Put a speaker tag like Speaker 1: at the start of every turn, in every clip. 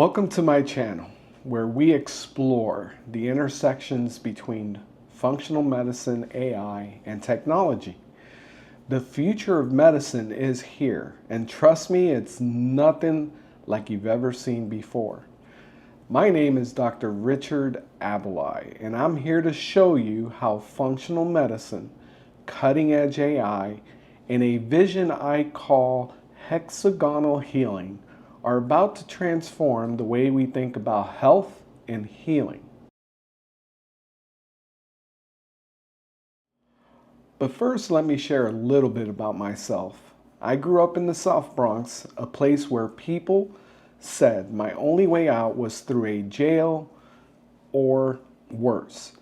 Speaker 1: Welcome to my channel, where we explore the intersections between functional medicine, AI, and technology. The future of medicine is here, and trust me, it's nothing like you've ever seen before. My name is Dr. Richard Aballay, and I'm here to show you how functional medicine, cutting-edge AI, and a vision I call Hexagonal Healing are about to transform the way we think about health and healing. But first, let me share a little bit about myself. I grew up in the South Bronx, a place where people said my only way out was through a jail or worse.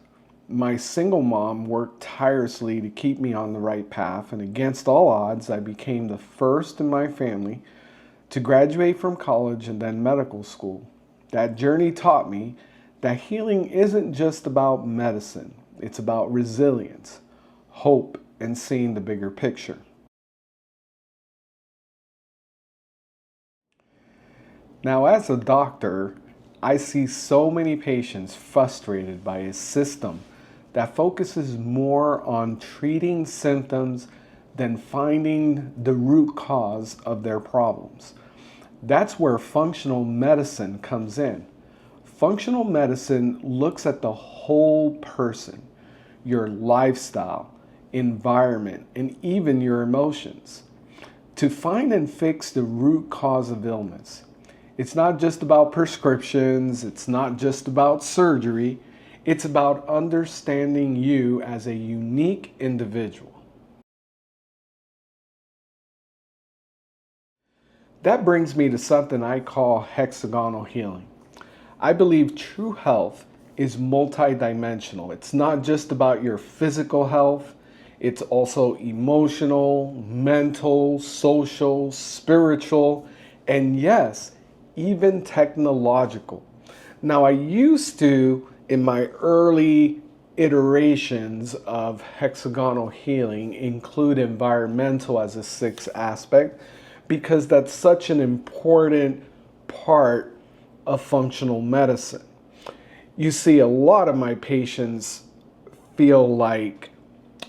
Speaker 1: My single mom worked tirelessly to keep me on the right path, and against all odds, I became the first in my family to graduate from college and then medical school. That journey taught me that healing isn't just about medicine. It's about resilience, hope, and seeing the bigger picture. Now, as a doctor, I see so many patients frustrated by a system that focuses more on treating symptoms than finding the root cause of their problems. That's where functional medicine comes in. Functional medicine looks at the whole person, your lifestyle, environment, and even your emotions, to find and fix the root cause of illness. It's not just about prescriptions, it's not just about surgery, it's about understanding you as a unique individual. That brings me to something I call hexagonal healing. I believe true health is multidimensional. It's not just about your physical health, it's also emotional, mental, social, spiritual, and yes, even technological. Now, I used to, in my early iterations of hexagonal healing, include environmental as a sixth aspect, because that's such an important part of functional medicine. You see, a lot of my patients feel like,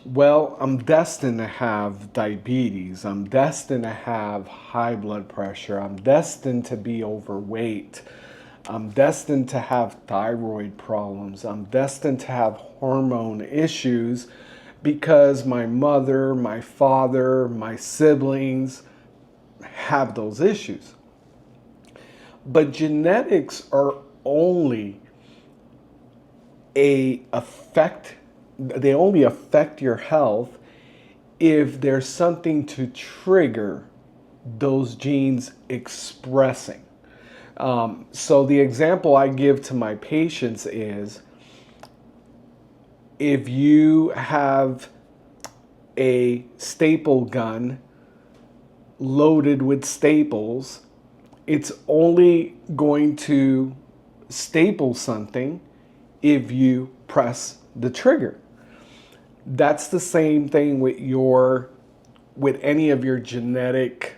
Speaker 1: well, I'm destined to have diabetes, I'm destined to have high blood pressure, I'm destined to be overweight, I'm destined to have thyroid problems, I'm destined to have hormone issues because my mother, my father, my siblings have those issues. But genetics are only they only affect your health if there's something to trigger those genes expressing. So the example I give to my patients is, if you have a staple gun loaded with staples, it's only going to staple something if you press the trigger. That's the same thing with any of your genetic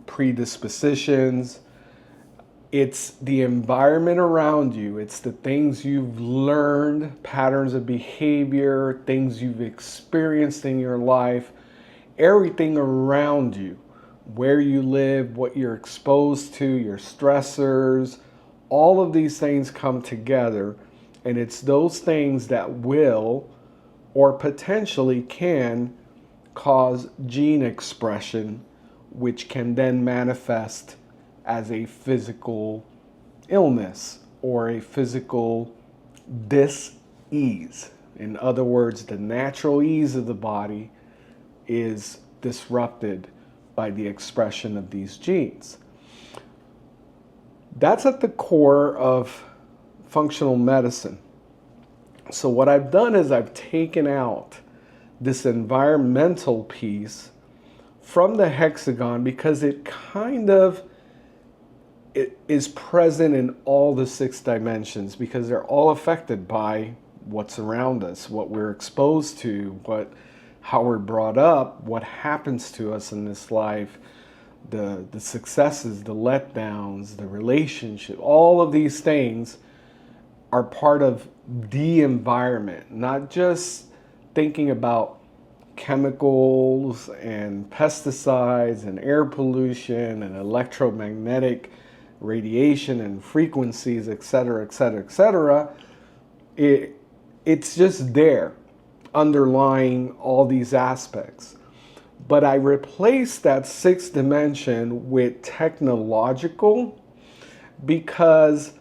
Speaker 1: predispositions. It's the environment around you. It's the things you've learned, patterns of behavior, things you've experienced in your life, everything around you, where you live, what you're exposed to, your stressors, all of these things come together, and it's those things that will or potentially can cause gene expression, which can then manifest as a physical illness or a physical dis-ease. In other words, the natural ease of the body is disrupted by the expression of these genes. That's at the core of functional medicine. So what I've done is I've taken out this environmental piece from the hexagon because it is present in all the six dimensions, because they're all affected by what's around us, what we're exposed to, how we're brought up, what happens to us in this life, the successes, the letdowns, the relationship, all of these things are part of the environment, not just thinking about chemicals and pesticides and air pollution and electromagnetic radiation and frequencies, et cetera, et cetera, et cetera. It's just there underlying all these aspects. But I replaced that sixth dimension with technological because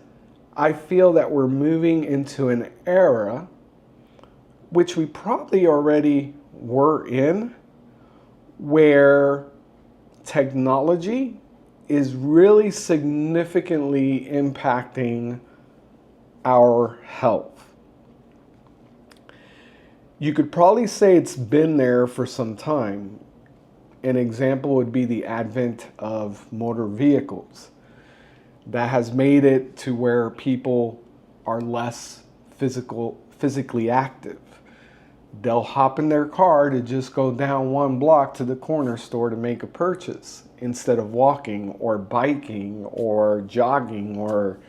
Speaker 1: I feel that we're moving into an era, which we probably already were in, where technology is really significantly impacting our health. You could probably say it's been there for some time. An example would be the advent of motor vehicles. That has made it to where people are less physically active. They'll hop in their car to just go down one block to the corner store to make a purchase instead of walking or biking or jogging or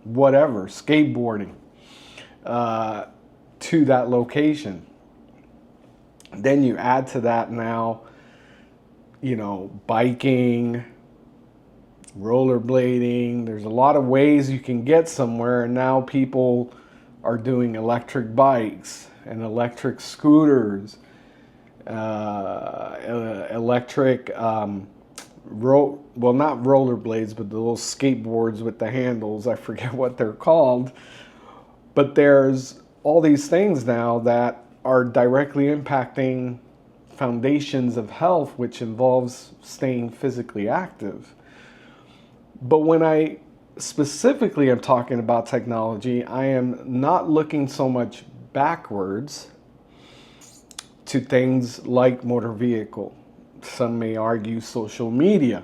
Speaker 1: whatever, skateboarding to that location. Then you add to that now, biking, rollerblading. There's a lot of ways you can get somewhere, and now people are doing electric bikes and electric scooters, electric, not rollerblades, but the little skateboards with the handles. I forget what they're called. But there's all these things now that are directly impacting foundations of health, which involves staying physically active. But when I specifically am talking about technology, I am not looking so much backwards to things like motor vehicle. Some may argue social media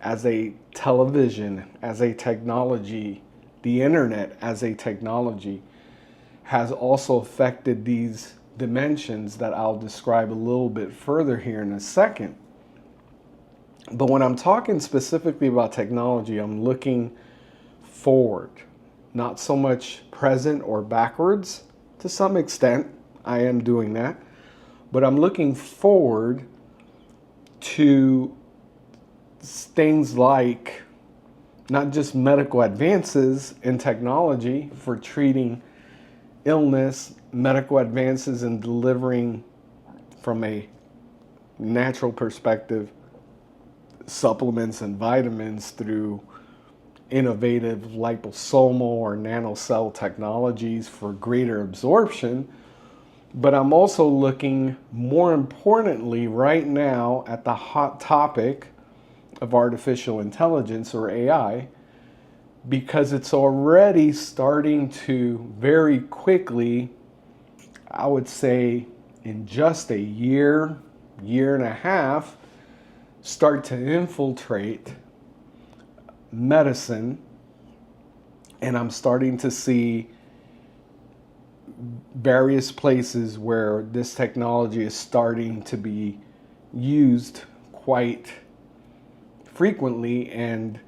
Speaker 1: as a television, as a technology, the internet as a technology has also affected these dimensions that I'll describe a little bit further here in a second. But when I'm talking specifically about technology, I'm looking forward, not so much present or backwards. To some extent, I am doing that. But I'm looking forward to things like not just medical advances in technology for treating illness, medical advances in delivering from a natural perspective supplements and vitamins through innovative liposomal or nanocell technologies for greater absorption. But I'm also looking, more importantly, right now at the hot topic of artificial intelligence or AI, because it's already starting to very quickly, I would say in just a year, year and a half, start to infiltrate medicine. And I'm starting to see various places where this technology is starting to be used quite frequently, and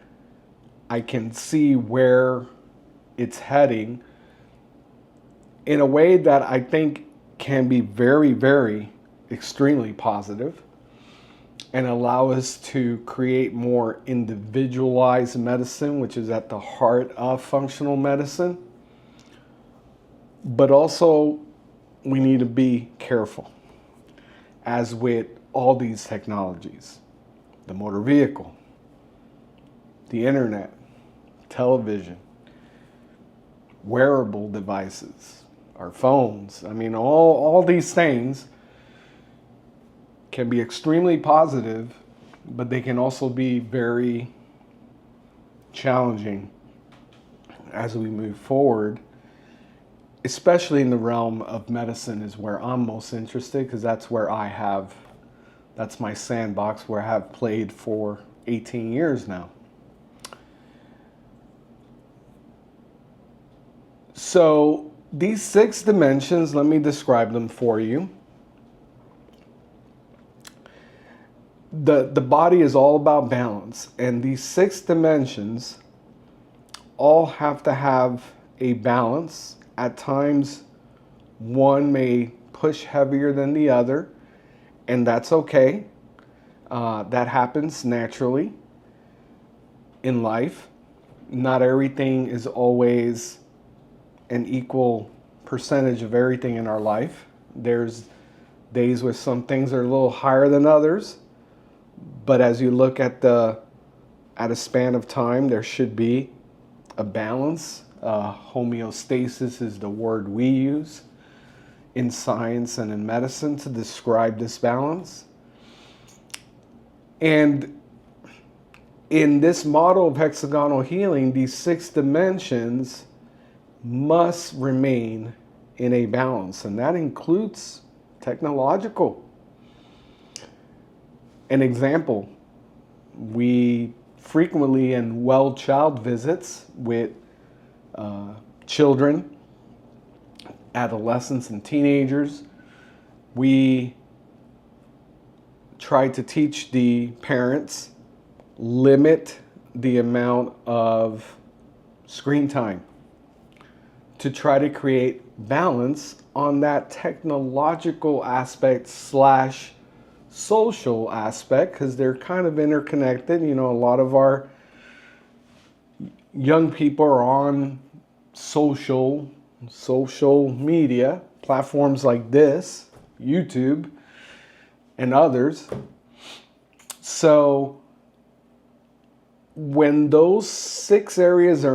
Speaker 1: I can see where it's heading in a way that I think can be very, very extremely positive and allow us to create more individualized medicine, which is at the heart of functional medicine. But also, we need to be careful, as with all these technologies, the motor vehicle, the internet, television, wearable devices, our phones. I mean, all these things can be extremely positive, but they can also be very challenging as we move forward, especially in the realm of medicine is where I'm most interested, because that's where that's my sandbox, where I have played for 18 years now. So these 6 dimensions, let me describe them for you. the body is all about balance, and these 6 dimensions all have to have a balance. At times, one may push heavier than the other, and that's okay. That happens naturally in life. Not everything is always an equal percentage of everything in our life. There's days where some things are a little higher than others, but as you look at a span of time, there should be a balance. Homeostasis is the word we use in science and in medicine to describe this balance. And in this model of hexagonal healing, these 6 dimensions must remain in a balance, and that includes technological. An example, we frequently in well child visits with children, adolescents, and teenagers, we try to teach the parents, limit the amount of screen time to try to create balance on that technological aspect slash social aspect, because they're kind of interconnected. You know, a lot of our young people are on social media platforms like this, YouTube, and others. So when those 6 areas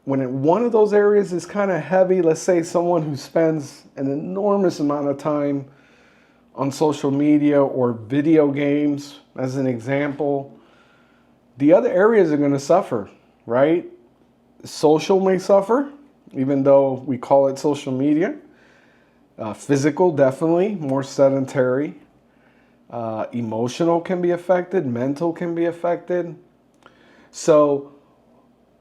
Speaker 1: when one of those areas is kind of heavy, let's say someone who spends an enormous amount of time on social media or video games, as an example, the other areas are going to suffer, right? Social may suffer, even though we call it social media. Physical, definitely, more sedentary. Emotional can be affected. Mental can be affected. So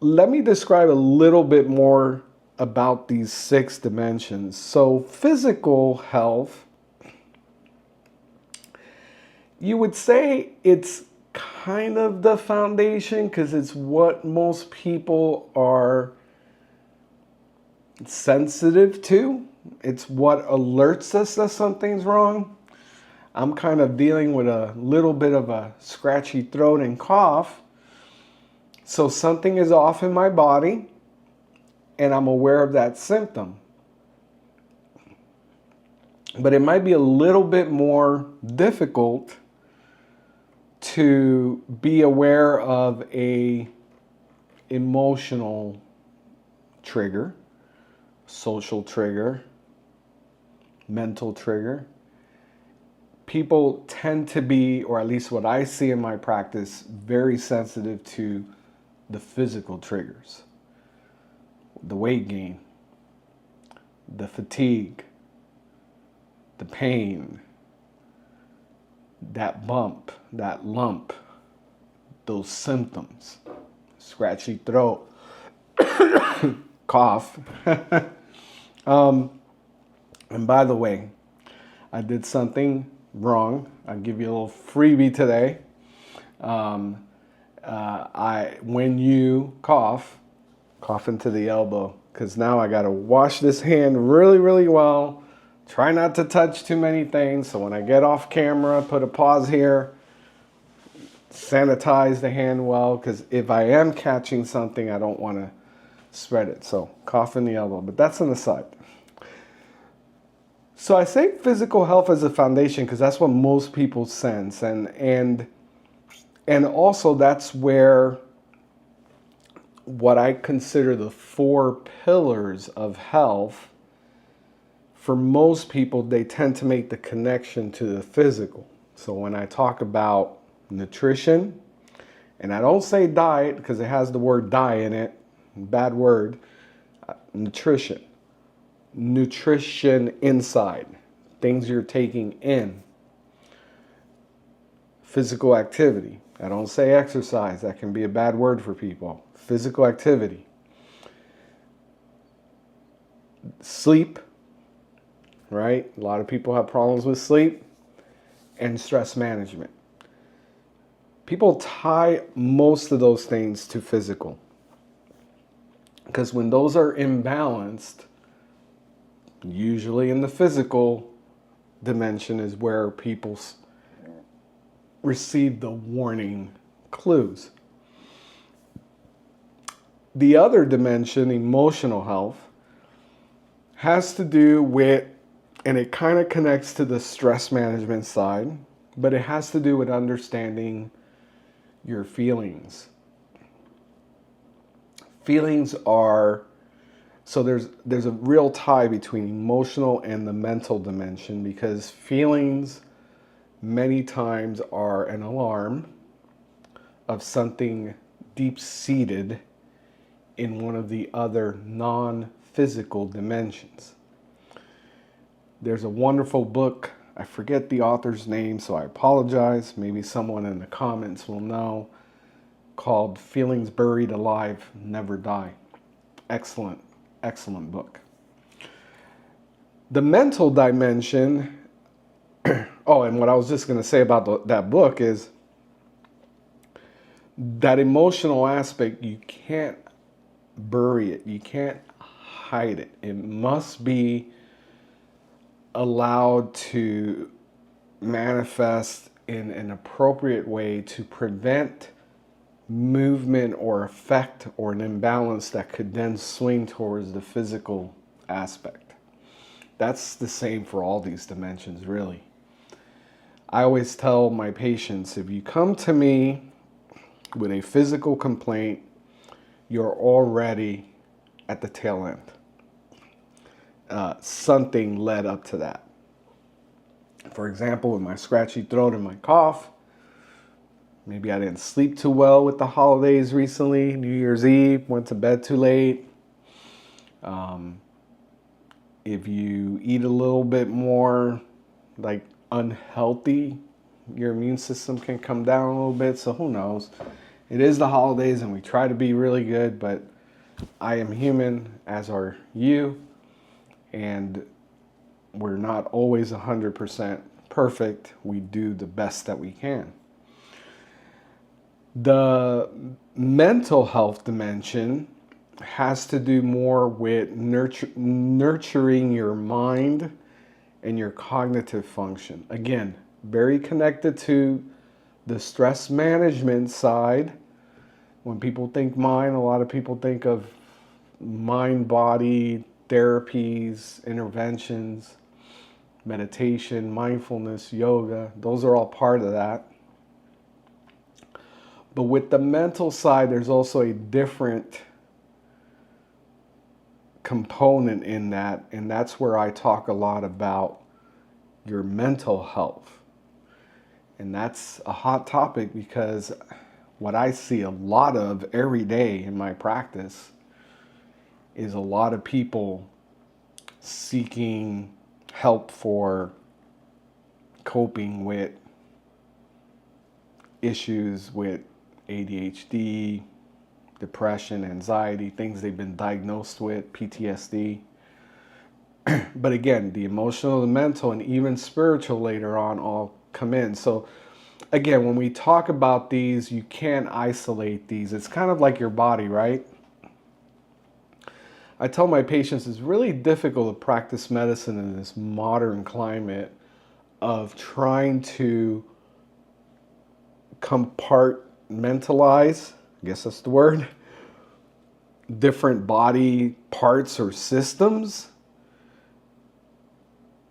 Speaker 1: let me describe a little bit more about these 6 dimensions. So physical health, you would say it's kind of the foundation because it's what most people are sensitive to. It's what alerts us that something's wrong. I'm kind of dealing with a little bit of a scratchy throat and cough. So something is off in my body and I'm aware of that symptom. But it might be a little bit more difficult to be aware of a emotional trigger, social trigger, mental trigger. People tend to be, or at least what I see in my practice, very sensitive to the physical triggers. The weight gain, the fatigue, the pain, that bump, that lump, those symptoms, scratchy throat, cough. And by the way, I did something wrong. I'll give you a little freebie today. When you cough into the elbow, because now I got to wash this hand really, really well. Try not to touch too many things. So when I get off camera, put a pause here, sanitize the hand well, because if I am catching something, I don't want to spread it. So cough in the elbow, but that's an aside. So I say physical health as a foundation because that's what most people sense. And also that's where what I consider the 4 pillars of health, for most people, they tend to make the connection to the physical. So when I talk about nutrition, and I don't say diet because it has the word die in it, bad word, nutrition. Nutrition inside, things you're taking in. Physical activity. I don't say exercise, that can be a bad word for people. Physical activity. Sleep, right? A lot of people have problems with sleep. And stress management. People tie most of those things to physical. Because when those are imbalanced, usually in the physical dimension is where people receive the warning clues. The other dimension, emotional health, has to do with, and it kind of connects to the stress management side, but it has to do with understanding your feelings. Feelings are, so there's a real tie between emotional and the mental dimension, because feelings many times are an alarm of something deep-seated in one of the other non-physical dimensions. There's a wonderful book, I forget the author's name, so I apologize. Maybe someone in the comments will know, called Feelings Buried Alive Never Die. Excellent, excellent book. The mental dimension, oh, and what I was just going to say about that book is that emotional aspect, you can't bury it. You can't hide it. It must be allowed to manifest in an appropriate way to prevent movement or effect or an imbalance that could then swing towards the physical aspect. That's the same for all these dimensions, really. I always tell my patients, if you come to me with a physical complaint, you're already at the tail end. Something led up to that. For example, with my scratchy throat and my cough, maybe I didn't sleep too well with the holidays recently, New Year's Eve, went to bed too late. If you eat a little bit more like unhealthy, your immune system can come down a little bit, so who knows. It is the holidays and we try to be really good, but I am human, as are you, and we're not always 100% perfect. We do the best that we can. The mental health dimension has to do more with nurturing your mind and your cognitive function. Again, very connected to the stress management side. When people think mind, a lot of people think of mind-body therapies, interventions, meditation, mindfulness, yoga. Those are all part of that. But with the mental side, there's also a different component in that, and that's where I talk a lot about your mental health. And that's a hot topic because what I see a lot of every day in my practice is a lot of people seeking help for coping with issues with ADHD, depression, anxiety, things they've been diagnosed with, PTSD. But again, the emotional, the mental, and even spiritual later on all come in. So again, when we talk about these, you can't isolate these. It's kind of like your body, right? I tell my patients it's really difficult to practice medicine in this modern climate of trying to compartmentalize, I guess that's the word, different body parts or systems,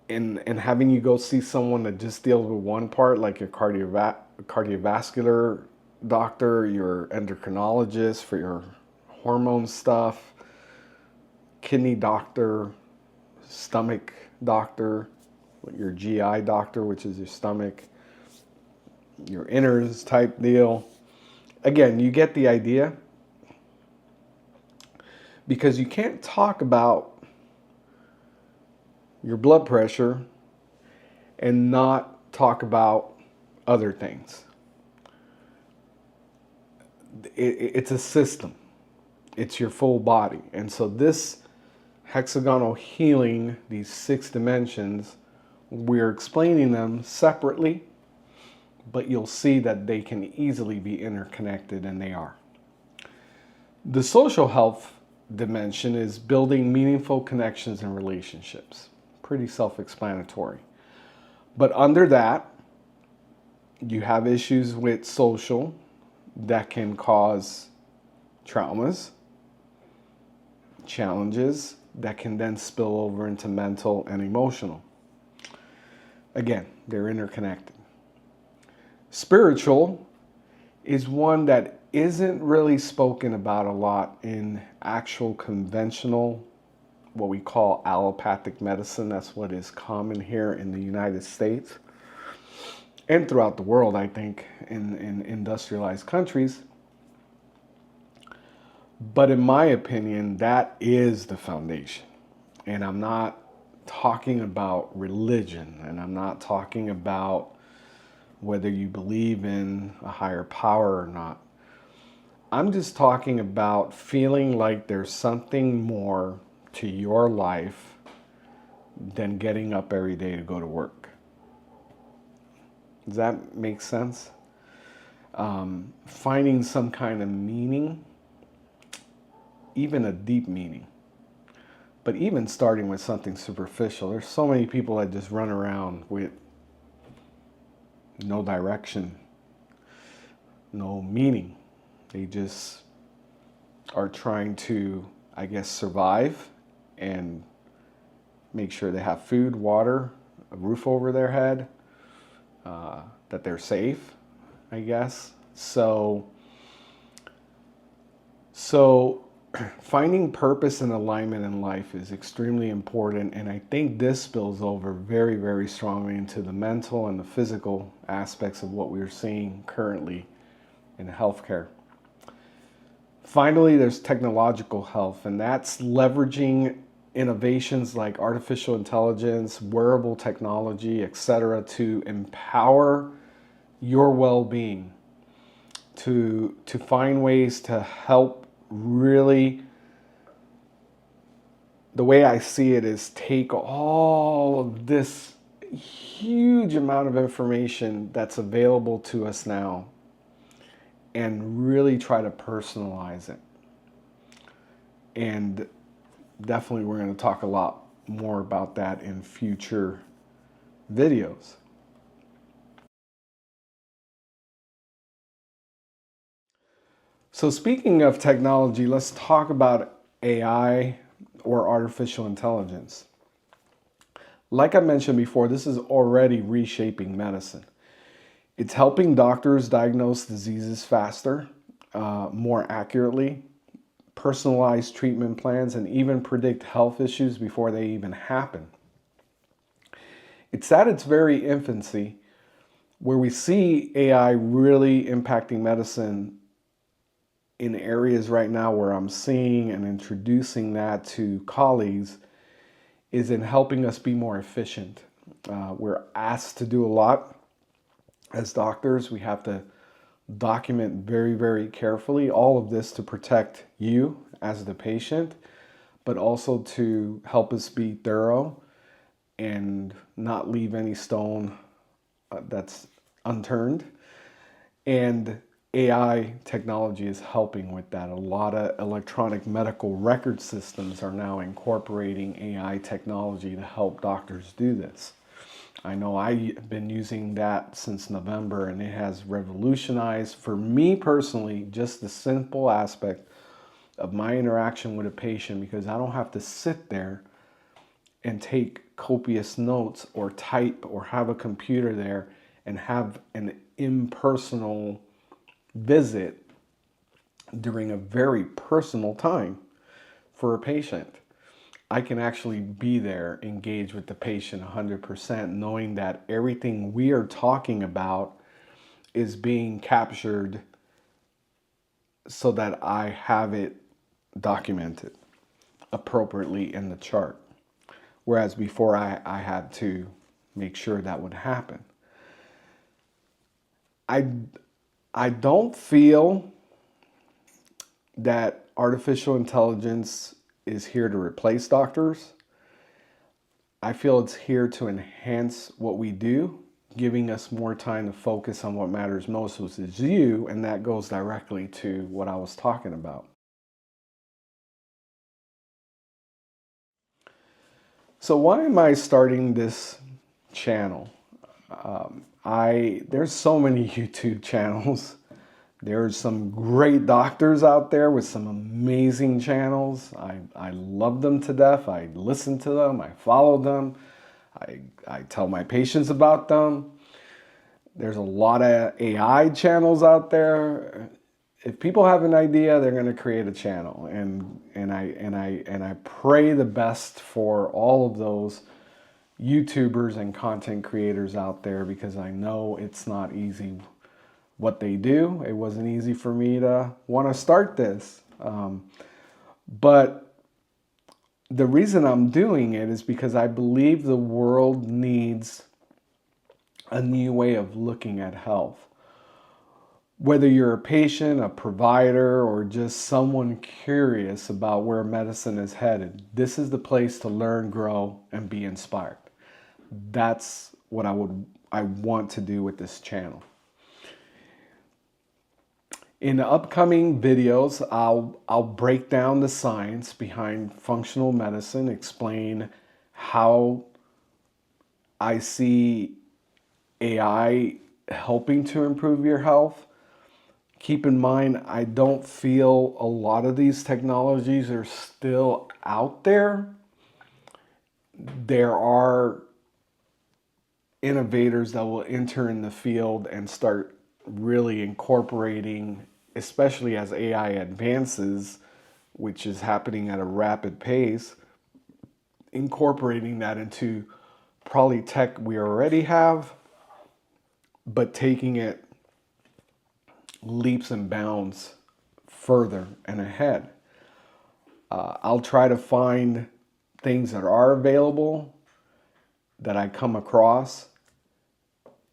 Speaker 1: and having you go see someone that just deals with one part, like your cardiovascular doctor, your endocrinologist for your hormone stuff, kidney doctor, stomach doctor, your GI doctor, which is your stomach, your innards type deal. Again, you get the idea, because you can't talk about your blood pressure and not talk about other things. It's a system. It's your full body. And so this hexagonal healing, these 6 dimensions, we're explaining them separately but you'll see that they can easily be interconnected, and they are. The social health dimension is building meaningful connections and relationships. Pretty self-explanatory. But under that, you have issues with social that can cause traumas, challenges that can then spill over into mental and emotional. Again, they're interconnected. Spiritual is one that isn't really spoken about a lot in actual conventional, what we call allopathic medicine. That's what is common here in the United States and throughout the world, I think, in industrialized countries. But in my opinion, that is the foundation. And I'm not talking about religion, and I'm not talking about whether you believe in a higher power or not. I'm just talking about feeling like there's something more to your life than getting up every day to go to work. Does that make sense? Finding some kind of meaning, even a deep meaning. But even starting with something superficial, there's so many people that just run around with no direction, no meaning. They just are trying to, I guess, survive and make sure they have food, water, a roof over their head, that they're safe, I guess. So finding purpose and alignment in life is extremely important, and I think this spills over very, very strongly into the mental and the physical aspects of what we're seeing currently in healthcare. Finally, there's technological health, and that's leveraging innovations like artificial intelligence, wearable technology, etc., to empower your well-being, to find ways to help. Really, the way I see it is take all of this huge amount of information that's available to us now and really try to personalize it. And definitely we're going to talk a lot more about that in future videos. So speaking of technology, let's talk about AI or artificial intelligence. Like I mentioned before, this is already reshaping medicine. It's helping doctors diagnose diseases faster, more accurately, personalize treatment plans, and even predict health issues before they even happen. It's at its very infancy where we see AI really impacting medicine in areas right now where I'm seeing and introducing that to colleagues is in helping us be more efficient. We're asked to do a lot as doctors. We have to document very, very carefully all of this to protect you as the patient, but also to help us be thorough and not leave any stone that's unturned. And AI technology is helping with that. A lot of electronic medical record systems are now incorporating AI technology to help doctors do this. I know I've been using that since November, and it has revolutionized, for me personally, just the simple aspect of my interaction with a patient, because I don't have to sit there and take copious notes or type or have a computer there and have an impersonal visit during a very personal time for a patient. I can actually be there, engage with the patient 100%, knowing that everything we are talking about is being captured so that I have it documented appropriately in the chart. Whereas before I had to make sure that would happen. I don't feel that artificial intelligence is here to replace doctors. I feel it's here to enhance what we do giving us more time to focus on what matters most, which is you, and that goes directly to what I was talking about. So why am I starting this channel? There's so many YouTube channels. There's some great doctors out there with some amazing channels. I love them to death. I listen to them. I follow them. I tell my patients about them. There's a lot of AI channels out there. If people have an idea, they're going to create a channel, and I pray the best for all of those YouTubers and content creators out there, because I know it's not easy what they do. It wasn't easy for me to want to start this, but the reason I'm doing it is because I believe the world needs a new way of looking at health. Whether you're a patient, a provider, or just someone curious about where medicine is headed, this is the place to learn, grow, and be inspired. That's what I want to do with this channel. In the upcoming videos, I'll break down the science behind functional medicine, explain how I see AI helping to improve your health. Keep in mind, I don't feel a lot of these technologies are still out there. There are innovators that will enter in the field and start really incorporating, especially as AI advances, which is happening at a rapid pace, incorporating that into probably tech we already have, but taking it leaps and bounds further and ahead. I'll try to find things that are available that I come across.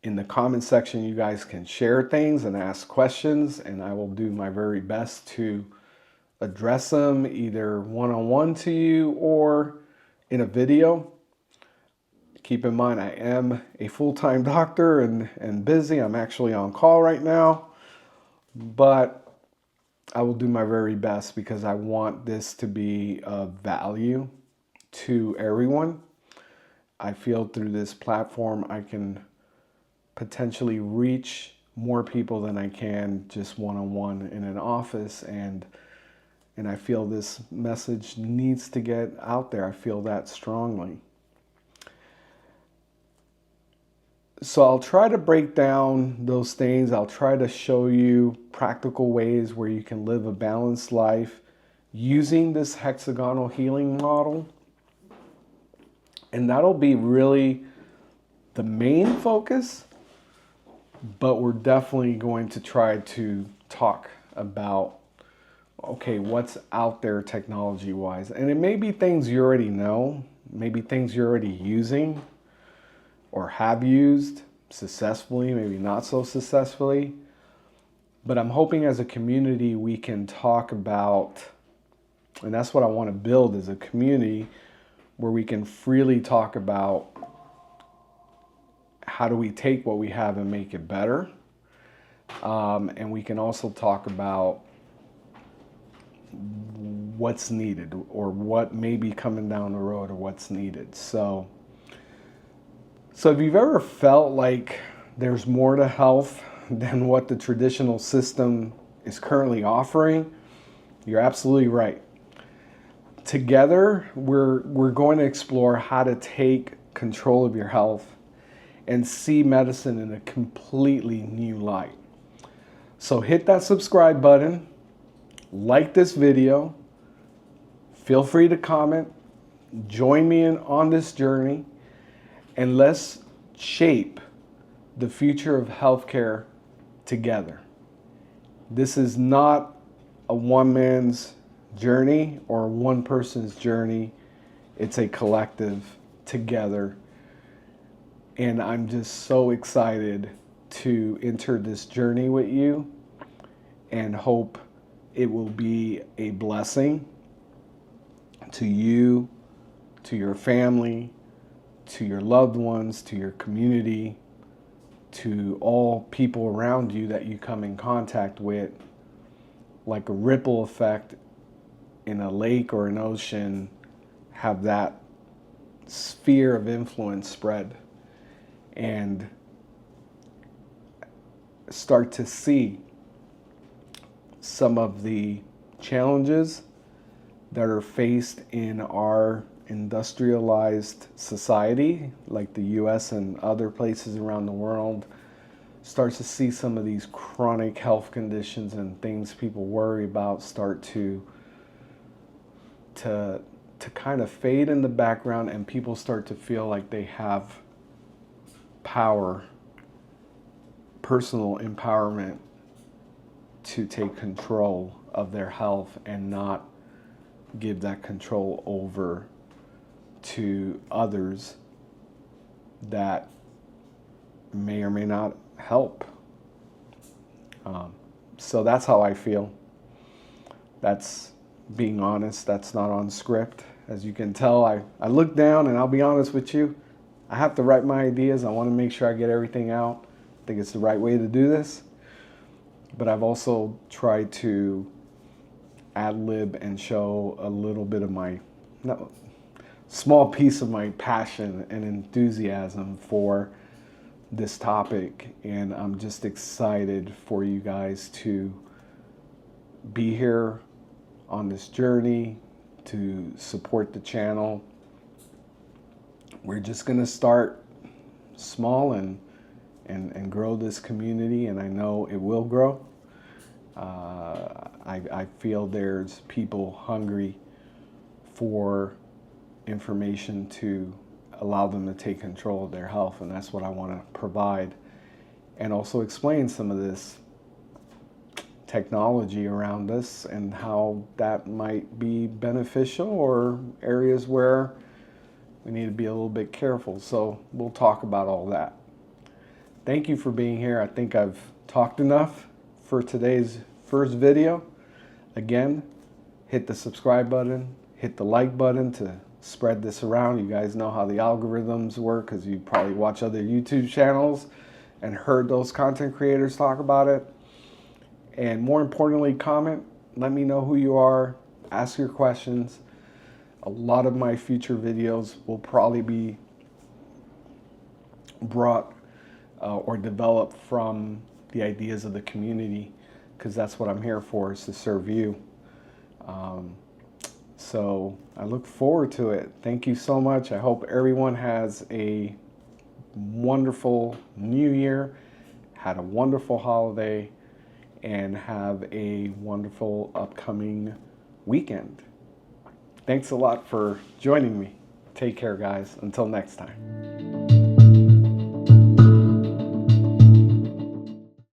Speaker 1: In the comment section, you guys can share things and ask questions, and I will do my very best to address them either one-on-one to you or in a video. Keep in mind, I am a full-time doctor and busy. I'm actually on call right now, but I will do my very best because I want this to be of value to everyone. I feel through this platform I can potentially reach more people than I can just one-on-one in an office, and I feel this message needs to get out there. I feel that strongly. So I'll try to break down those things. I'll try to show you practical ways where you can live a balanced life using this hexagonal healing model. And that'll be really the main focus, but we're definitely going to try to talk about, okay, what's out there technology-wise. And it may be things you already know, maybe things you're already using or have used successfully, maybe not so successfully. But I'm hoping as a community we can talk about, and that's what I want to build, is a community where we can freely talk about how do we take what we have and make it better. And we can also talk about what's needed or what may be coming down the road or what's needed. So if you've ever felt like there's more to health than what the traditional system is currently offering, you're absolutely right. Together, we're going to explore how to take control of your health and see medicine in a completely new light. So hit that subscribe button, like this video, feel free to comment, join me on this journey, and let's shape the future of healthcare together. This is not a one man's journey or one person's journey. It's a collective together. And I'm just so excited to enter this journey with you and hope it will be a blessing to you, to your family, to your loved ones, to your community, to all people around you that you come in contact with, like a ripple effect in a lake or an ocean, have that sphere of influence spread and start to see some of the challenges that are faced in our industrialized society, like the US and other places around the world. Starts to see some of these chronic health conditions and things people worry about start to kind of fade in the background, and people start to feel like they have power, personal empowerment to take control of their health and not give that control over to others that may or may not help. So that's how I feel. That's being honest. That's not on script. As you can tell, I look down, and I'll be honest with you, I have to write my ideas. I want to make sure I get everything out. I think it's the right way to do this. But I've also tried to ad-lib and show a little bit of my, small piece of my passion and enthusiasm for this topic. And I'm just excited for you guys to be here on this journey, to support the channel. We're just going to start small and grow this community, and I know it will grow. I feel there's people hungry for information to allow them to take control of their health, and that's what I want to provide, and also explain some of this technology around us and how that might be beneficial, or areas where we need to be a little bit careful. So we'll talk about all that. Thank you for being here. I think I've talked enough for today's first video. Again, hit the subscribe button, hit the like button to spread this around. You guys know how the algorithms work, because you probably watch other YouTube channels and heard those content creators talk about it. And more importantly, comment. Let me know who you are. Ask your questions. A lot of my future videos will probably be brought or developed from the ideas of the community, because that's what I'm here for, is to serve you. So I look forward to it. Thank you so much. I hope everyone has a wonderful new year, had a wonderful holiday, and have a wonderful upcoming weekend. Thanks a lot for joining me. Take care, guys. Until next time.